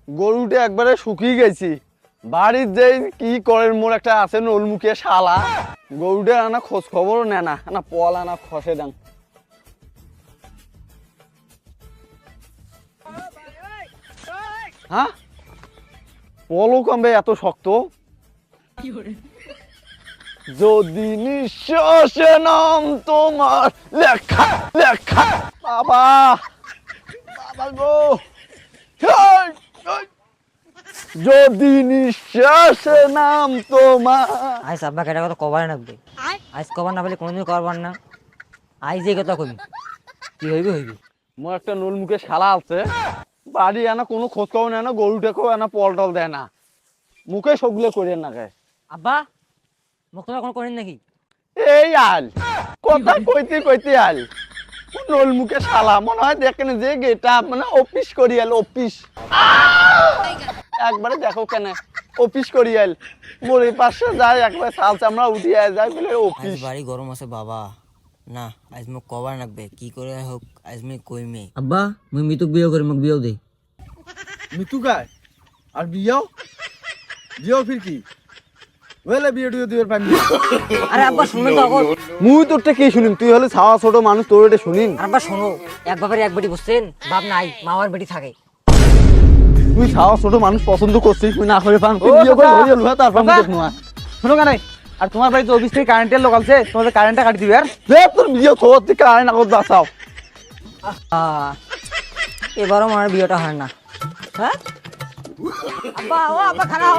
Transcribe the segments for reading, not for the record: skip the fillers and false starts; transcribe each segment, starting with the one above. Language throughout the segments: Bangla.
গরুটা একবারে শুকিয়ে গেছি। বাড়ির যে কি করেন মোর একটা আছে নলমুখে শালা, গরুটা আনা খোঁজ খবরও নেয় না, না পল আনা খসে দেন। হ্যাঁ পলও কমবে এত শক্ত? যদি নিঃশ্বাসে নাম তোমার লেখা লেখা। বাবা বাবা গো, যদি নিঃশ্বাসে নাম তোমার। আইস আব্বা কেটা কথা কবার নাকবে, আইস কবার না বলে কোনদিন করবার না। আইস এই কথা কবি কি হইবে হইবে। মোর একটা নুল মুখে শালা আছে, বাড়ি আনা কোনো খোঁজ খবর নেয় না, গরুটাকেও আনা পল টল দেয় না, মুখে সবগুলো করে না গায়ে। আব্বা মুখ তোমার কোনো করেন নাকি? এই আল কথা কইতে কইতে আল নল মুখে শালা মনে হয় দেখেন যে গেটা মানে অফিস করি আল, অফিস একবারে দেখো কেন অফিস করি আল, মোর পাশে যায় একবার সাল চামড়া উঠিয়ে যায় বলে আজ অফিস। বাড়ি গরম আছে বাবা, না আজ মোক কবার নাকবে কি করে হোক, আজ মই কইমে। আব্বা মই মিতুক বিয়ে করি, মোক বিয়েও দে। মিতু গায় আর বিয়াও বিয়াও ফির কি ওলে বিয়ে টিয়ে দিবার পানি। আরে আব্বা শুনুন তো আগত, মুই তোরটা কি শুনিম, তুই হলে ছাওয়া ছোট মানুষ, তোর এটা শুনিম। আর আব্বা শোনো, এক বাপের এক বেটি বুঝছেন, বাপ নাই মামার বেটি থাকে। তুই ছাওয়া ছোট মানুষ পছন্দ করছিস, তুই না করে পান তুই বিয়ে করে ধরে লুয়া তারপর মুখ নোয়া শোনো কেন, আর তোমার বাড়িতে অফিস থেকে কারেন্টের লোক আছে, তোমাদের কারেন্টটা কাটি দিবে। আর দে তোর বিয়ে তোর থেকে আইন আগত বাঁচাও। এবারও আমার বিয়েটা হয় না। হ্যাঁ আব্বা, ও আব্বা খারাও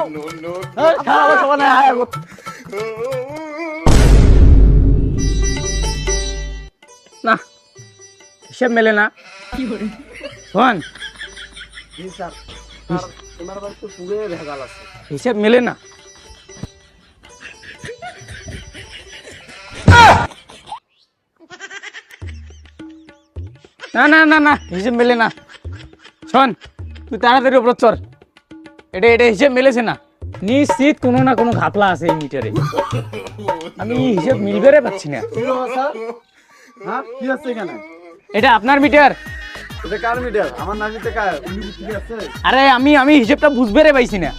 এই খাওয়া খাওয়া না আয় আগত। না হিসেব মেলে না। শোন তোমার বাড়ি তো পুরে ভেজাল আছে। হিসেব মেলে না। না না না না হিসেব মেলে না। শোন তুই তাড়াতাড়ি উপর চর, এটা এটা হিসেব মেলেছে না, নিশ্চিত কোনো না কোনো ঘাপলা আছে এই মিটারে। আমি হিসেব মিলবে রে পাচ্ছি না। হ্যাঁ কি আছে এখানে? এটা আপনার মিটার? এটা কার মিটার? আমার নাজিতে কার উনি কি আছে? আরে আমি হিসেবটা বুঝবে রে পাইছি না।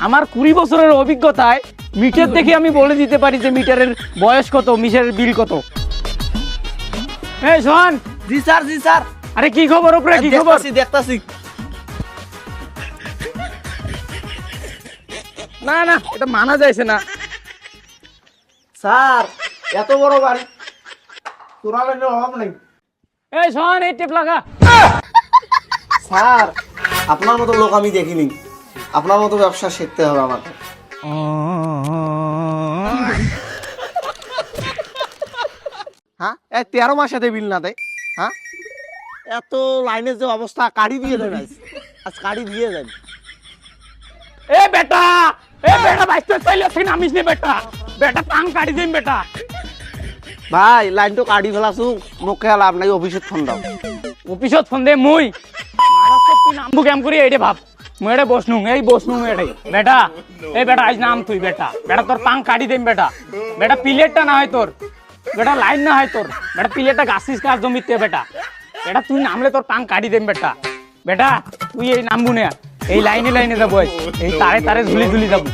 আমার 20 বছরের অভিজ্ঞতায় মিটার দেখে আমি বলে দিতে পারি যে মিটারের বয়স কত, মিটারের বিল কত। এই শোন। জি স্যার জি স্যার। আরে কি খবর উপরে, কি খবর? দেখতাছি। না না এটা মানা যাইছে না। স্যার এত বড় বাড়ি তোরা বাড়ির অভাব নেই। এই শোন এই টেপ লাগা। স্যার আপনার মতো লোক আমি দেখিনি, আপনার মতো ব্যবসা শিখতে হবে আমাকে। হ্যাঁ এই 13 মাস সাথে বিল না দেয়। হ্যাঁ এত লাইনের যে অবস্থা, কাড়ি দিয়ে দেন আজ কাড়ি দিয়ে দেন। এ বেটা বাইতে চলে আসেন, আমিস নে বেটা, বেটা টাং কাটি দিন বেটা। ভাই লাইন তো কাড়ি ফেলাছু, মুখে লাভ নাই, অফিসে ফোন দাও। অফিসত ফোন দে মুই মারাসে তুই নামবো কেম করি এইটা ভাব। মুই এটা বসনু, এই বসনু এটাই বেটা। এই বেটা আজ নাম তুই বেটা, বেটা তোর টাং কাটি দিন বেটা। বেটা প্লেটটা না হয় তোর, বেটা লাইন না হয় তোর, বেটা প্লেটটা গাছিস কার জমিতে বেটা। বেটা তুই নামলে তোর টাং কাটি দেন বেটা। বেটা তুই এই নামবু না, এই লাইনে লাইনে যাবো, এই তারে তারে ঝুলি ঝুলি যাবো।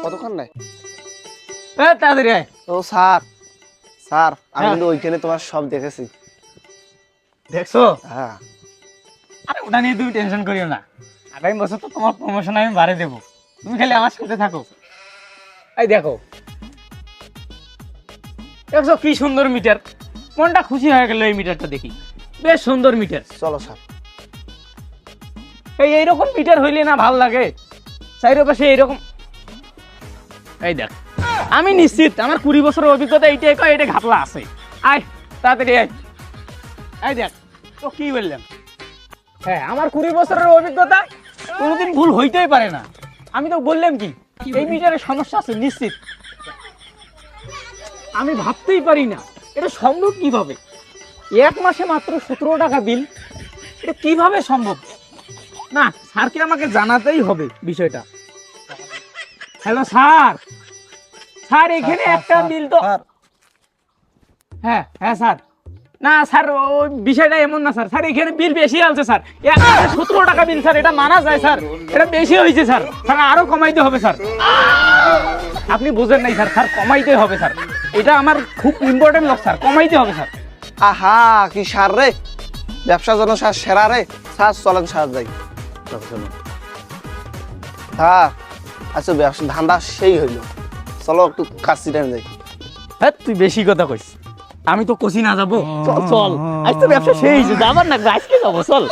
কতক্ষণ নাই? এ তাড়াতাড়ি আয়। ও স্যার স্যার আমি কিন্তু ওইখানে তোমার সব দেখেছি। দেখছো? হ্যাঁ আরে ওটা নিয়ে তুমি টেনশন করিও না, আগামী বছর তো তোমার প্রমোশন আমি বাড়িয়ে দেবো, তুমি খালি আমার সাথে থাকো। এই দেখো দেখছো কি সুন্দর মিটার, মনটা খুশি হয়ে গেল এই মিটারটা দেখি, বেশ সুন্দর মিটার। চলো স্যার। এইরকম মিটার হইলে না ভাল লাগে, চাইরো পাশে এইরকম। এই দেখ আমি নিশ্চিত আমার 20 বছরের অভিজ্ঞতা এইটাই কয়, এটা ঘাপলা আছে। আয় তাড়াতাড়ি আয়। এই দেখ তো কি বললাম, হ্যাঁ আমার 20 বছরের অভিজ্ঞতা, কোনোদিন ভুল হইতেই পারে না। আমি তো বললাম কি এই মিটারের সমস্যা আছে নিশ্চিত। আমি ভাবতেই পারি না এটা সম্ভব কিভাবে, এক মাসে মাত্র 17 টাকা বিল, এটা কিভাবে সম্ভব? না স্যারকে আমাকে জানাতেই হবে বিষয়টা। হ্যালো স্যার, স্যার এখানে একটা বিল তো হ্যাঁ হ্যাঁ স্যার, না স্যার ওই বিষয়টা এমন না স্যার, স্যার এখানে বিল বেশি আছে স্যার, 17 টাকা বিল স্যার, এটা মানা যায় স্যার, এটা বেশি হয়েছে স্যার, স্যার আরো কমাইতে হবে স্যার। আপনি বুঝেন নাই স্যার, স্যার কমাইতে হবে স্যার, এটা আমার খুব ইম্পর্টেন্ট লোক স্যার, কমাইতে হবে স্যার। আহা কি সার রে, ব্যবসা যেন সার সেরা রে। স্যার চলেন সার যাই। হ্যাঁ আচ্ছা, ব্যবসা ধান্দা সেই হইল, চলো একটু কাশি টাইম যাই। হ্যাঁ তুই বেশি কথা কইস, আমি তো কষি না যাবো, চল চল, আজ তো ব্যবসা সেই যাবার না, আজকে যাবো চল।